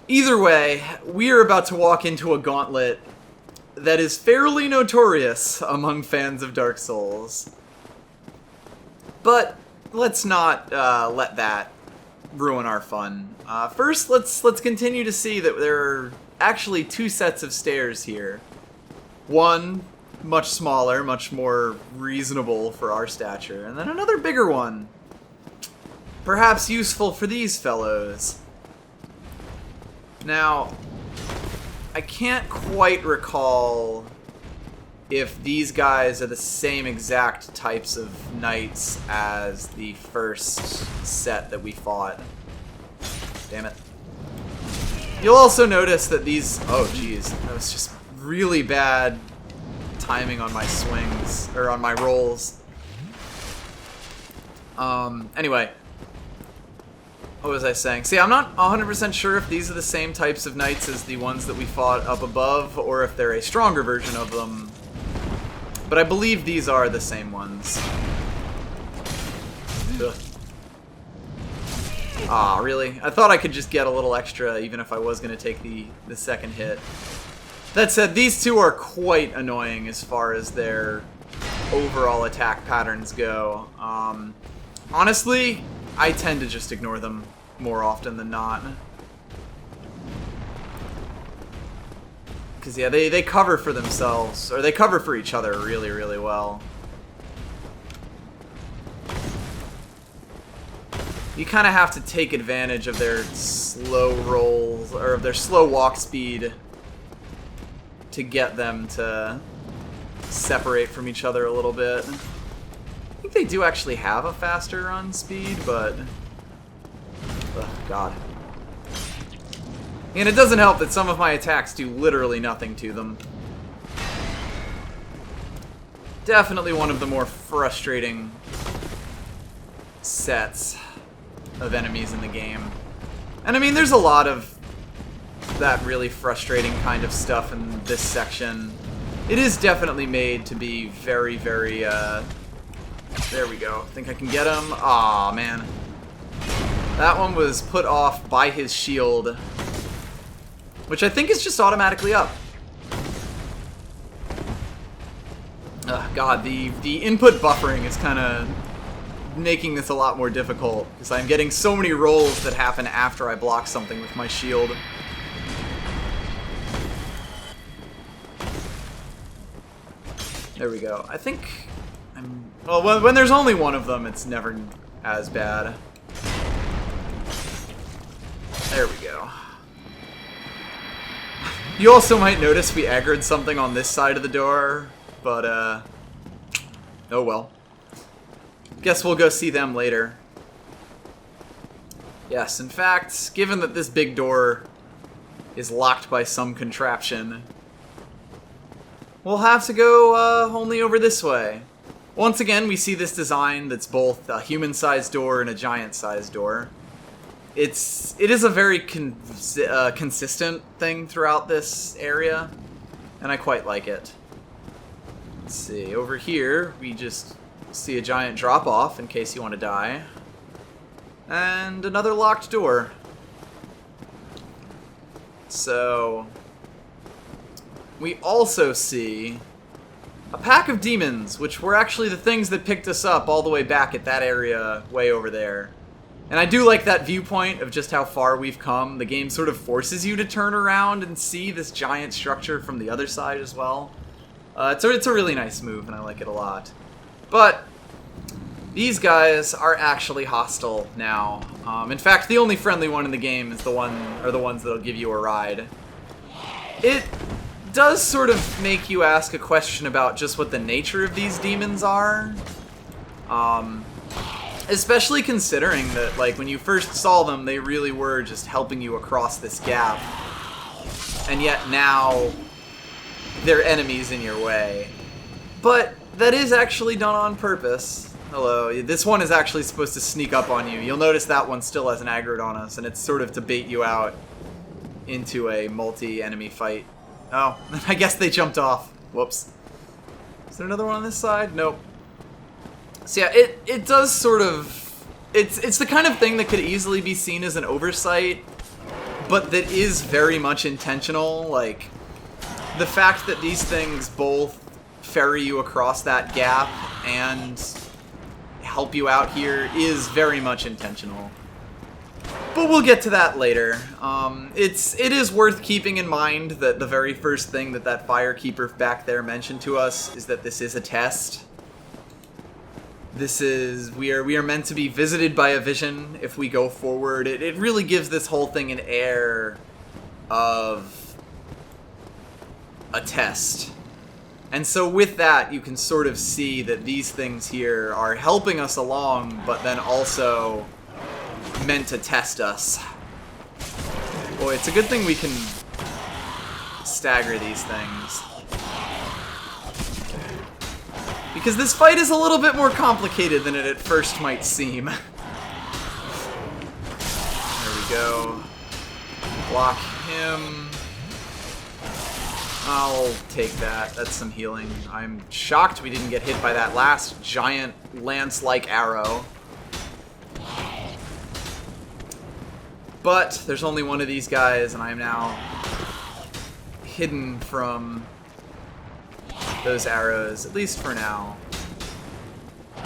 Either way, we are about to walk into a gauntlet that is fairly notorious among fans of Dark Souls. But let's not let that ruin our fun. First, let's continue to see that there are actually two sets of stairs here. One much smaller, much more reasonable for our stature, and then another bigger one. Perhaps useful for these fellows. Now, I can't quite recall if these guys are the same exact types of knights as the first set that we fought. Damn it. You'll also notice that these... Oh, geez. That was just really bad timing on my swings, or on my rolls. Anyway. What was I saying? See, I'm not 100% sure if these are the same types of knights as the ones that we fought up above, or if they're a stronger version of them. But I believe these are the same ones. Ugh. Ah, really? I thought I could just get a little extra even if I was going to take the second hit. That said, these two are quite annoying as far as their overall attack patterns go. Honestly, I tend to just ignore them more often than not. Because, yeah, they cover for themselves, or they cover for each other really, really well. You kind of have to take advantage of their slow rolls, or of their slow walk speed to get them to separate from each other a little bit. I think they do actually have a faster run speed, but... Ugh, God. And it doesn't help that some of my attacks do literally nothing to them. Definitely one of the more frustrating sets of enemies in the game. And I mean, there's a lot of that really frustrating kind of stuff in this section. It is definitely made to be very, very, there we go. Think I can get him? Aw, man. That one was put off by his shield, which I think is just automatically up. God, the input buffering is kind of making this a lot more difficult, because I'm getting so many rolls that happen after I block something with my shield. There we go. I think well, when there's only one of them, it's never as bad. There we go. You also might notice we aggroed something on this side of the door, but, oh well. Guess we'll go see them later. Yes, in fact, given that this big door is locked by some contraption, we'll have to go, only over this way. Once again, we see this design that's both a human-sized door and a giant-sized door. It is a very consistent thing throughout this area, and I quite like it. Let's see, over here, we just see a giant drop-off in case you want to die. And another locked door. So, we also see a pack of demons, which were actually the things that picked us up all the way back at that area way over there. And I do like that viewpoint of just how far we've come. The game sort of forces you to turn around and see this giant structure from the other side as well. It's a really nice move, and I like it a lot. But these guys are actually hostile now. In fact, the only friendly one in the game is the ones that'll give you a ride. It does sort of make you ask a question about just what the nature of these demons are. Especially considering that, like, when you first saw them, they really were just helping you across this gap. And yet now, they're enemies in your way. But that is actually done on purpose. Hello, this one is actually supposed to sneak up on you. You'll notice that one still has an aggroed on us, and it's sort of to bait you out into a multi-enemy fight. Oh, I guess they jumped off. Whoops. Is there another one on this side? Nope. So yeah, it does sort of... It's the kind of thing that could easily be seen as an oversight, but that is very much intentional. Like, the fact that these things both ferry you across that gap and help you out here is very much intentional. But we'll get to that later. It is worth keeping in mind that the very first thing that firekeeper back there mentioned to us is that this is a test. We are meant to be visited by a vision if we go forward. It really gives this whole thing an air of a test. And so with that, you can sort of see that these things here are helping us along, but then also meant to test us. Boy, it's a good thing we can stagger these things. Because this fight is a little bit more complicated than it at first might seem. There we go. Block him. I'll take that. That's some healing. I'm shocked we didn't get hit by that last giant lance-like arrow. But there's only one of these guys, and I am now hidden from those arrows, at least for now.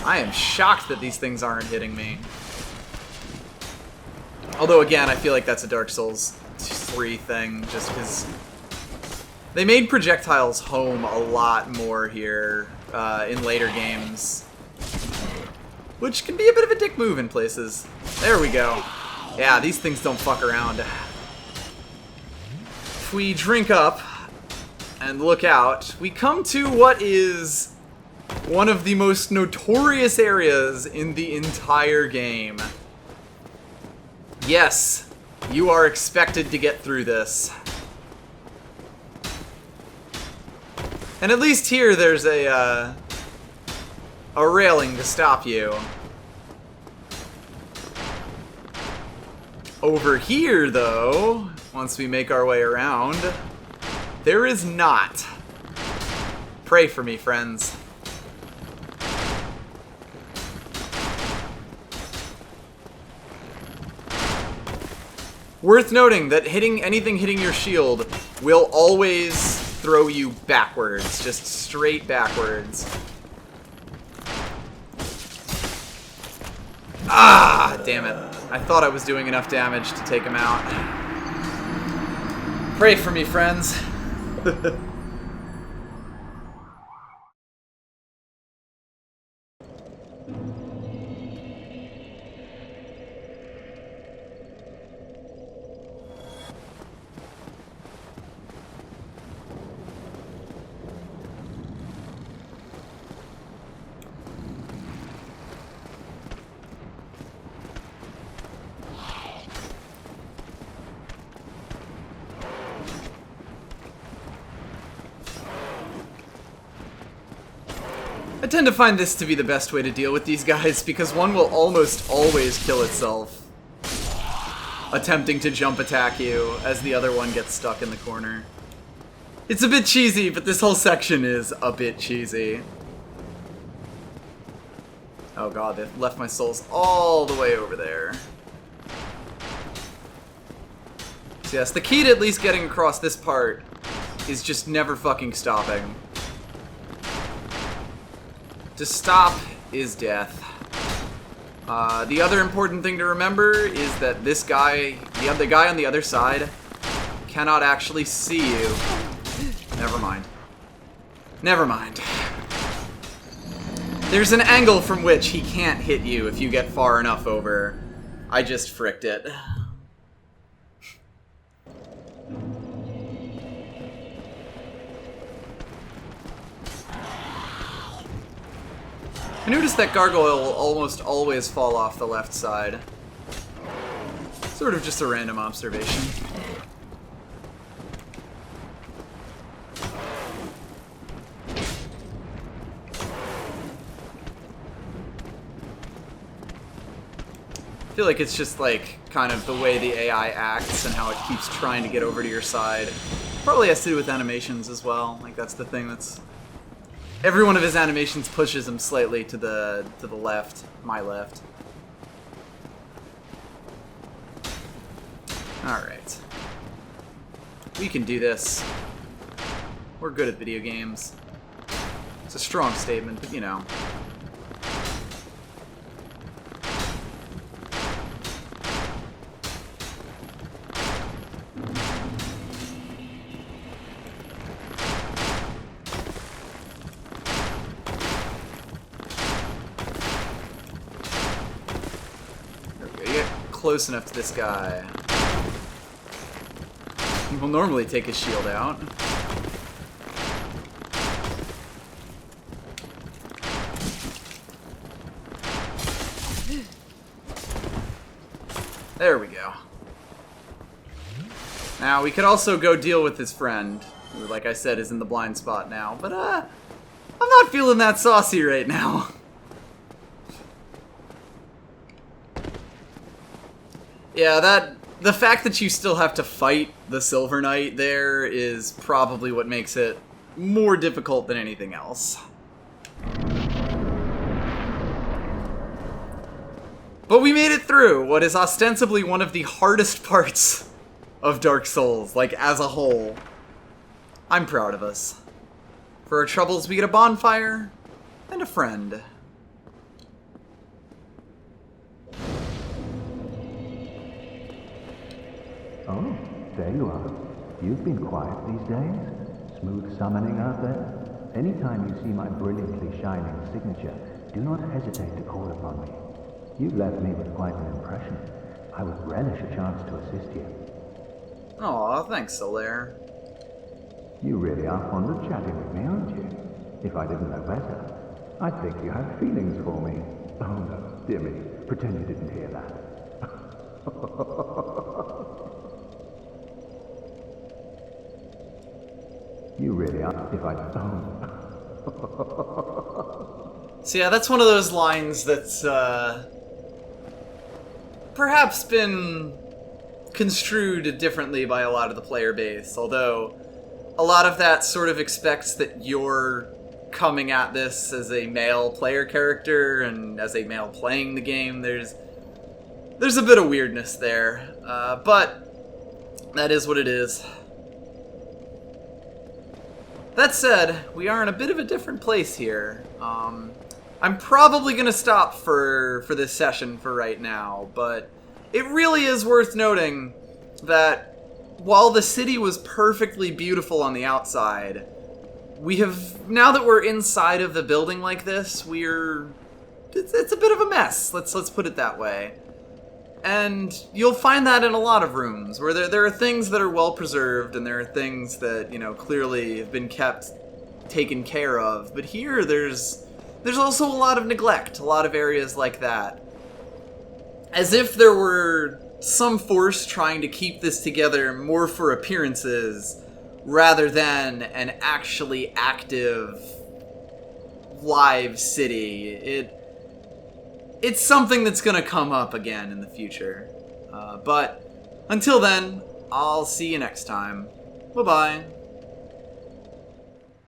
I am shocked that these things aren't hitting me. Although, again, I feel like that's a Dark Souls 3 thing, just because they made projectiles home a lot more here in later games. Which can be a bit of a dick move in places. There we go. Yeah, these things don't fuck around. If we drink up and look out, we come to what is one of the most notorious areas in the entire game. Yes, you are expected to get through this. And at least here there's a railing to stop you. Over here, though, once we make our way around, there is not. Pray for me, friends. Worth noting that anything hitting your shield will always throw you backwards, just straight backwards. Ah, damn it. I thought I was doing enough damage to take him out. Pray for me, friends. I tend to find this to be the best way to deal with these guys, because one will almost always kill itself attempting to jump attack you as the other one gets stuck in the corner. It's a bit cheesy, but this whole section is a bit cheesy. Oh god, they've left my souls all the way over there. So yes, the key to at least getting across this part is just never fucking stopping. To stop is death. The other important thing to remember is that this guy, the guy on the other side, cannot actually see you. Never mind. Never mind. There's an angle from which he can't hit you if you get far enough over. I just fricked it. I noticed that gargoyle will almost always fall off the left side. Sort of just a random observation. I feel like it's just like kind of the way the AI acts and how it keeps trying to get over to your side. Probably has to do with animations as well. Like that's the thing that's... Every one of his animations pushes him slightly to the left, my left. Alright. We can do this. We're good at video games. It's a strong statement, but you know. There we go. You get close enough to this guy. We'll normally take his shield out. There we go. Now, we could also go deal with his friend, who, like I said, is in the blind spot now, but, I'm not feeling that saucy right now. Yeah, the fact that you still have to fight the Silver Knight there is probably what makes it more difficult than anything else. But we made it through what is ostensibly one of the hardest parts of Dark Souls, like, as a whole. I'm proud of us. For our troubles, we get a bonfire and a friend. Oh, there you are. You've been quiet these days. Smooth summoning out there. Anytime you see my brilliantly shining signature, do not hesitate to call upon me. You've left me with quite an impression. I would relish a chance to assist you. Aw, thanks, Solaire. You really are fond of chatting with me, aren't you? If I didn't know better, I'd think you had feelings for me. Oh no, dear me, pretend you didn't hear that. You really are, if I don't. So yeah, that's one of those lines that's, perhaps been construed differently by a lot of the player base, although a lot of that sort of expects that you're coming at this as a male player character and as a male playing the game. There's a bit of weirdness there, but that is what it is. That said, we are in a bit of a different place here. I'm probably going to stop for this session for right now, but it really is worth noting that while the city was perfectly beautiful on the outside, we have, now that we're inside of the building like this, it's a bit of a mess, let's put it that way. And you'll find that in a lot of rooms, where there are things that are well preserved, and there are things that, you know, clearly have been taken care of, but here there's also a lot of neglect, a lot of areas like that. As if there were some force trying to keep this together more for appearances rather than an actually active live city. It's something that's going to come up again in the future. But until then, I'll see you next time. Bye-bye.